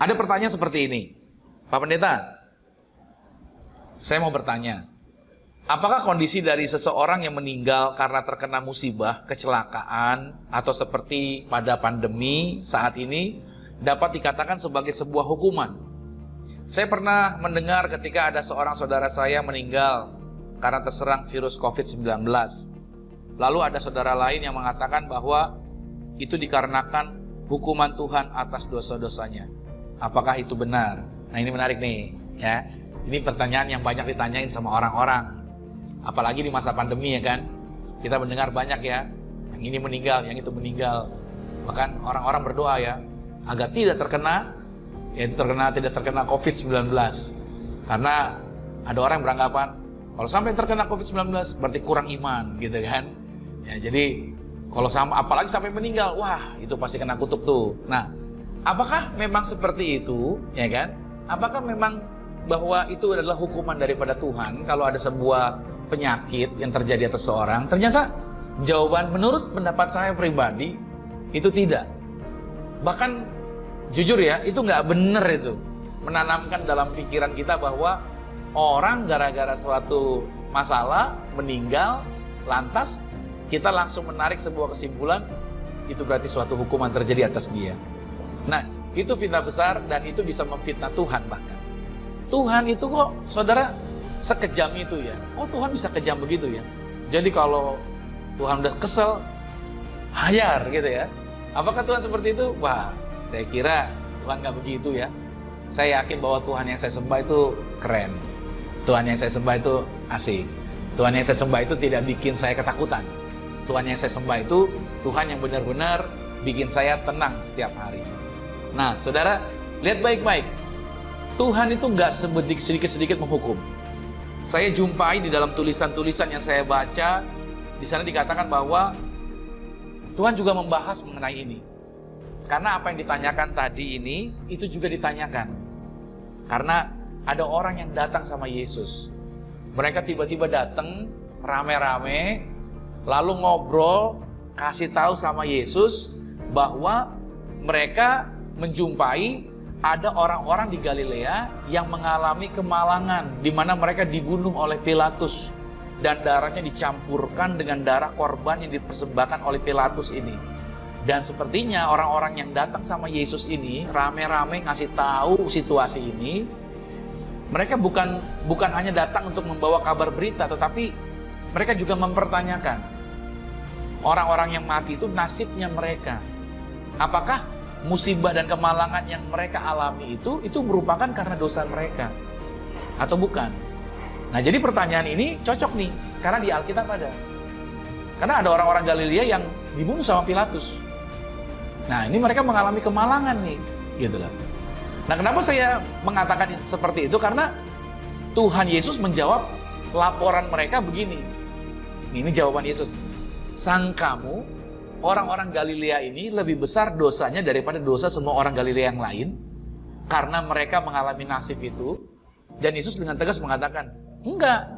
Ada pertanyaan seperti ini, Pak Pendeta, saya mau bertanya, apakah kondisi dari seseorang yang meninggal karena terkena musibah, kecelakaan, atau seperti pada pandemi saat ini dapat dikatakan sebagai sebuah hukuman? Saya pernah mendengar ketika ada seorang saudara saya meninggal karena terserang virus COVID-19. Lalu ada saudara lain yang mengatakan bahwa itu dikarenakan hukuman Tuhan atas dosa-dosanya. Apakah itu benar? Nah, ini menarik nih, ya. Ini pertanyaan yang banyak ditanyain sama orang-orang. Apalagi di masa pandemi, ya kan? Kita mendengar banyak ya, yang ini meninggal, yang itu meninggal. Bahkan orang-orang berdoa ya, agar tidak terkena, yaitu tidak terkena COVID-19. Karena ada orang yang beranggapan, kalau sampai terkena COVID-19 berarti kurang iman, gitu kan? Ya, jadi kalau apalagi sampai meninggal, wah itu pasti kena kutuk tuh. Nah, apakah memang seperti itu, ya kan? Apakah memang bahwa itu adalah hukuman daripada Tuhan kalau ada sebuah penyakit yang terjadi atas seorang? Ternyata jawaban menurut pendapat saya pribadi itu tidak. Bahkan jujur ya, itu nggak benar itu menanamkan dalam pikiran kita bahwa orang gara-gara suatu masalah meninggal, lantas kita langsung menarik sebuah kesimpulan itu berarti suatu hukuman terjadi atas dia. Nah, itu fitnah besar dan itu bisa memfitnah Tuhan bahkan. Tuhan itu kok, saudara, sekejam itu ya. Oh, Tuhan bisa kejam begitu ya. Jadi kalau Tuhan udah kesel, hayar gitu ya. Apakah Tuhan seperti itu? Wah, saya kira Tuhan nggak begitu ya. Saya yakin bahwa Tuhan yang saya sembah itu keren. Tuhan yang saya sembah itu asik. Tuhan yang saya sembah itu tidak bikin saya ketakutan. Tuhan yang saya sembah itu Tuhan yang benar-benar bikin saya tenang setiap hari. Nah, saudara, lihat baik-baik. Tuhan itu nggak sedikit-sedikit menghukum. Saya jumpai di dalam tulisan-tulisan yang saya baca, di sana dikatakan bahwa Tuhan juga membahas mengenai ini. Karena apa yang ditanyakan tadi ini, itu juga ditanyakan. Karena ada orang yang datang sama Yesus. Mereka tiba-tiba datang rame-rame, lalu ngobrol, kasih tahu sama Yesus bahwa mereka menjumpai ada orang-orang di Galilea yang mengalami kemalangan, di mana mereka dibunuh oleh Pilatus dan darahnya dicampurkan dengan darah korban yang dipersembahkan oleh Pilatus ini. Dan sepertinya orang-orang yang datang sama Yesus ini rame-rame ngasih tahu situasi ini. Mereka bukan hanya datang untuk membawa kabar berita, tetapi mereka juga mempertanyakan orang-orang yang mati itu nasibnya mereka. Apakah musibah dan kemalangan yang mereka alami itu merupakan karena dosa mereka atau bukan? Nah, jadi pertanyaan ini cocok nih, karena di Alkitab ada. Karena ada orang-orang Galilea yang dibunuh sama Pilatus. Nah, ini mereka mengalami kemalangan nih, gitu lah. Nah, kenapa saya mengatakan seperti itu? Karena Tuhan Yesus menjawab laporan mereka begini. Ini jawaban Yesus. Sangkamu orang-orang Galilea ini lebih besar dosanya daripada dosa semua orang Galilea yang lain karena mereka mengalami nasib itu? Dan Yesus dengan tegas mengatakan, enggak,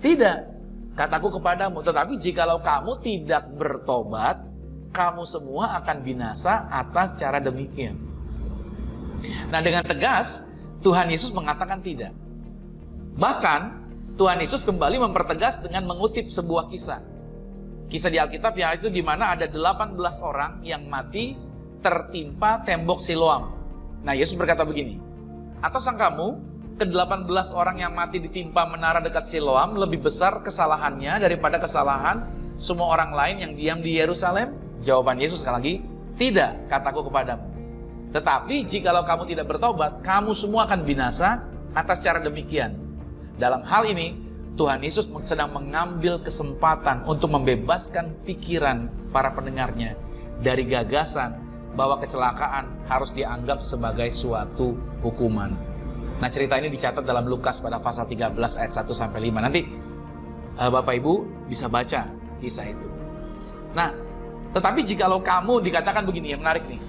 tidak. Kataku kepadamu, tetapi jikalau kamu tidak bertobat, kamu semua akan binasa atas cara demikian. Nah, dengan tegas Tuhan Yesus mengatakan tidak. Bahkan Tuhan Yesus kembali mempertegas dengan mengutip sebuah kisah. Kisah di Alkitab yang itu di mana ada 18 orang yang mati tertimpa tembok Siloam. Nah, Yesus berkata begini, atau sangkamu ke-18 orang yang mati ditimpa menara dekat Siloam lebih besar kesalahannya daripada kesalahan semua orang lain yang diam di Yerusalem? Jawaban Yesus sekali lagi, tidak, kataku kepadamu. Tetapi jikalau kamu tidak bertobat, kamu semua akan binasa atas cara demikian. Dalam hal ini, Tuhan Yesus sedang mengambil kesempatan untuk membebaskan pikiran para pendengarnya dari gagasan bahwa kecelakaan harus dianggap sebagai suatu hukuman. Nah, cerita ini dicatat dalam Lukas pada pasal 13 ayat 1-5. Nanti Bapak Ibu bisa baca kisah itu. Nah, tetapi jikalau kamu, dikatakan begini, yang menarik nih.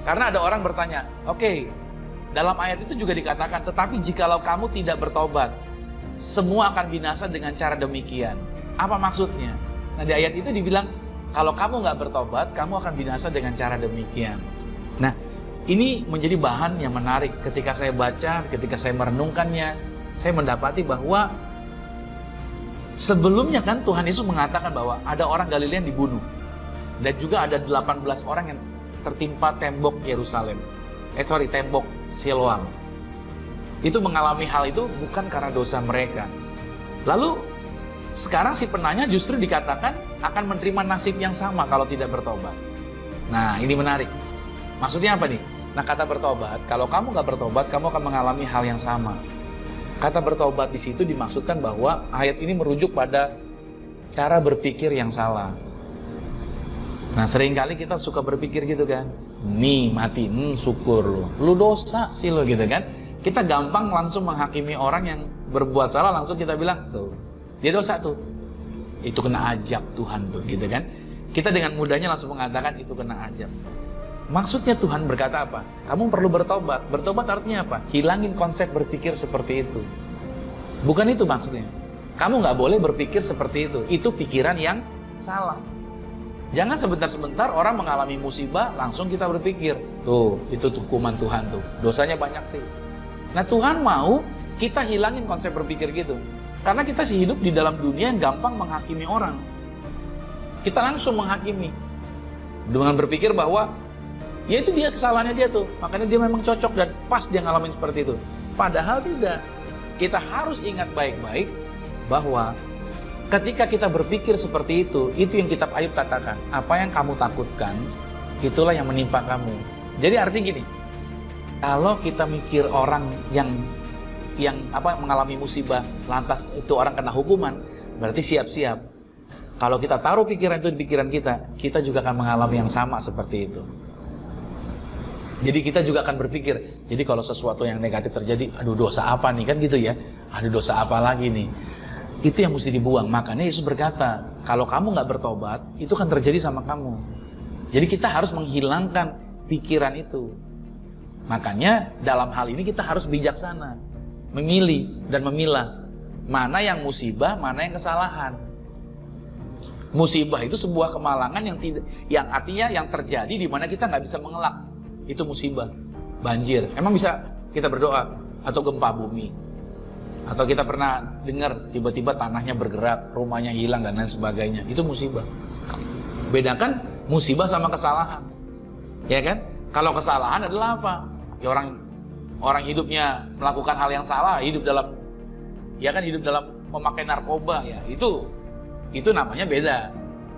Karena ada orang bertanya, oke, dalam ayat itu juga dikatakan, tetapi jikalau kamu tidak bertobat, semua akan binasa dengan cara demikian. Apa maksudnya? Nah, di ayat itu dibilang, kalau kamu nggak bertobat, kamu akan binasa dengan cara demikian. Nah, Ini menjadi bahan yang menarik ketika saya baca, ketika saya merenungkannya, saya mendapati bahwa sebelumnya kan Tuhan Yesus mengatakan bahwa ada orang Galilea yang dibunuh. Dan juga ada 18 orang yang tertimpa tembok Yerusalem. Tembok Siloam. Itu mengalami hal itu bukan karena dosa mereka. Lalu sekarang si penanya justru dikatakan akan menerima nasib yang sama kalau tidak bertobat. Nah, ini menarik. Maksudnya apa nih? Nah, kata bertobat, kalau kamu nggak bertobat, kamu akan mengalami hal yang sama. Kata bertobat di situ dimaksudkan bahwa ayat ini merujuk pada cara berpikir yang salah. Nah, seringkali kita suka berpikir gitu kan, nih mati, syukur lu dosa sih lo gitu kan. Kita gampang langsung menghakimi orang yang berbuat salah, langsung kita bilang, tuh, dia dosa tuh. Itu kena ajab Tuhan tuh, gitu kan. Kita dengan mudahnya langsung mengatakan itu kena ajab. Maksudnya Tuhan berkata apa? Kamu perlu bertobat. Bertobat artinya apa? Hilangin konsep berpikir seperti itu. Bukan itu maksudnya. Kamu nggak boleh berpikir seperti itu. Itu pikiran yang salah. Jangan sebentar-sebentar orang mengalami musibah, langsung kita berpikir, tuh, itu hukuman Tuhan tuh. Dosanya banyak sih. Nah, Tuhan mau kita hilangin konsep berpikir gitu. Karena kita sih hidup di dalam dunia yang gampang menghakimi orang. Kita langsung menghakimi. Dengan berpikir bahwa ya itu dia kesalahannya dia tuh, makanya dia memang cocok dan pas dia ngalamin seperti itu. Padahal tidak. Kita harus ingat baik-baik bahwa ketika kita berpikir seperti itu yang kitab Ayub katakan, apa yang kamu takutkan, itulah yang menimpa kamu. Jadi artinya gini, kalau kita mikir orang yang mengalami musibah, lantas itu orang kena hukuman, berarti siap-siap. Kalau kita taruh pikiran itu di pikiran kita juga akan mengalami yang sama seperti itu. Jadi kita juga akan berpikir, jadi kalau sesuatu yang negatif terjadi, aduh dosa apa nih, kan gitu ya, aduh dosa apa lagi nih. Itu yang mesti dibuang. Makanya Yesus berkata, kalau kamu nggak bertobat, itu akan terjadi sama kamu. Jadi kita harus menghilangkan pikiran itu. Makanya dalam hal ini kita harus bijaksana, memilih dan memilah mana yang musibah, mana yang kesalahan. Musibah itu sebuah kemalangan yang artinya yang terjadi di mana kita nggak bisa mengelak. Itu musibah. Banjir, emang bisa kita berdoa? Atau gempa bumi? Atau kita pernah dengar tiba-tiba tanahnya bergerak, rumahnya hilang dan lain sebagainya. Itu musibah. Bedakan musibah sama kesalahan. Ya kan? Kalau kesalahan adalah apa? Ya orang hidupnya melakukan hal yang salah, hidup dalam memakai narkoba ya. Itu namanya beda.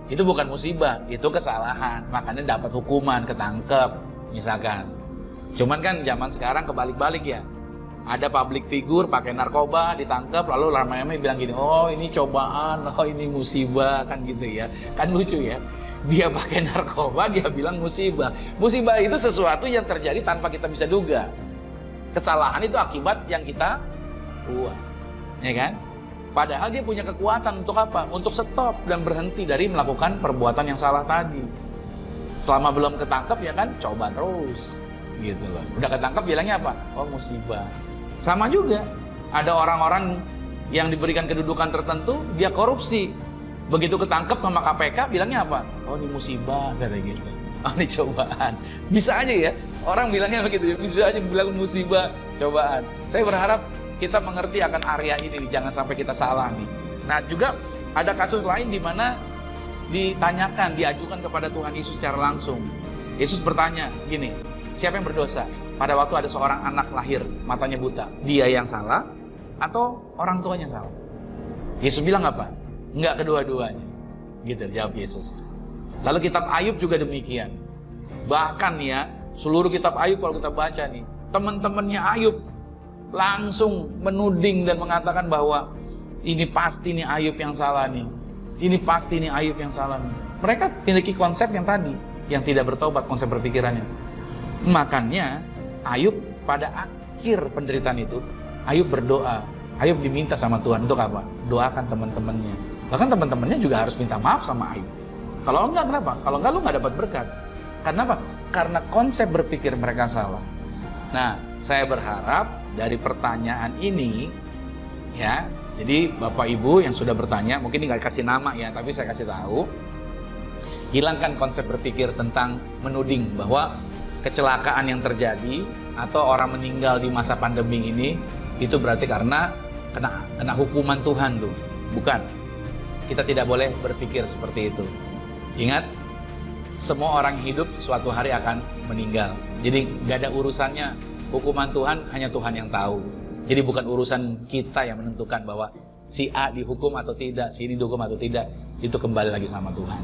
Itu bukan musibah, itu kesalahan. Makanya dapat hukuman, ketangkep misalkan. Cuman kan zaman sekarang kebalik-balik ya. Ada public figure pakai narkoba, ditangkap, lalu ramai-ramai bilang gini, oh ini cobaan, oh ini musibah, kan gitu ya. Kan lucu ya. Dia pakai narkoba, dia bilang musibah. Musibah itu sesuatu yang terjadi tanpa kita bisa duga. Kesalahan itu akibat yang kita buat. Ya kan? Padahal dia punya kekuatan untuk apa? Untuk stop dan berhenti dari melakukan perbuatan yang salah tadi. Selama belum ketangkep ya kan, coba terus. Gitu loh. Udah ketangkep bilangnya apa? Oh musibah. Sama juga, ada orang-orang yang diberikan kedudukan tertentu, dia korupsi. Begitu ketangkep sama KPK, bilangnya apa? Oh ini musibah, kata gitu. Oh ini cobaan. Bisa aja ya, orang bilangnya begitu, bisa aja bilang musibah, cobaan. Saya berharap kita mengerti akan area ini, jangan sampai kita salah nih. Nah juga ada kasus lain di mana ditanyakan, diajukan kepada Tuhan Yesus secara langsung. Yesus bertanya gini, siapa yang berdosa? Pada waktu ada seorang anak lahir, matanya buta, dia yang salah atau orang tuanya salah? Yesus bilang apa? Enggak, kedua-duanya. Gitu jawab Yesus. Lalu kitab Ayub juga demikian. Bahkan ya, seluruh kitab Ayub kalau kita baca nih, teman-temannya Ayub langsung menuding dan mengatakan bahwa ini pasti nih Ayub yang salah nih. Ini pasti nih Ayub yang salah nih. Mereka memiliki konsep yang tadi, yang tidak bertobat konsep berpikirannya. Makanya Ayub pada akhir penderitaan itu, Ayub berdoa. Ayub diminta sama Tuhan untuk apa? Doakan teman-temannya. Bahkan teman-temannya juga harus minta maaf sama Ayub. Kalau enggak, kenapa? Kalau enggak, lu nggak dapat berkat. Karena apa? Karena konsep berpikir mereka salah. Nah, saya berharap dari pertanyaan ini, ya, jadi Bapak Ibu yang sudah bertanya, mungkin nggak kasih nama ya, tapi saya kasih tahu, hilangkan konsep berpikir tentang menuding bahwa kecelakaan yang terjadi atau orang meninggal di masa pandemi ini itu berarti karena kena hukuman Tuhan tuh. Bukan. Kita tidak boleh berpikir seperti itu. Ingat, semua orang hidup suatu hari akan meninggal. Jadi nggak ada urusannya hukuman Tuhan, hanya Tuhan yang tahu. Jadi bukan urusan kita yang menentukan bahwa si A dihukum atau tidak, si ini dihukum atau tidak. Itu kembali lagi sama Tuhan.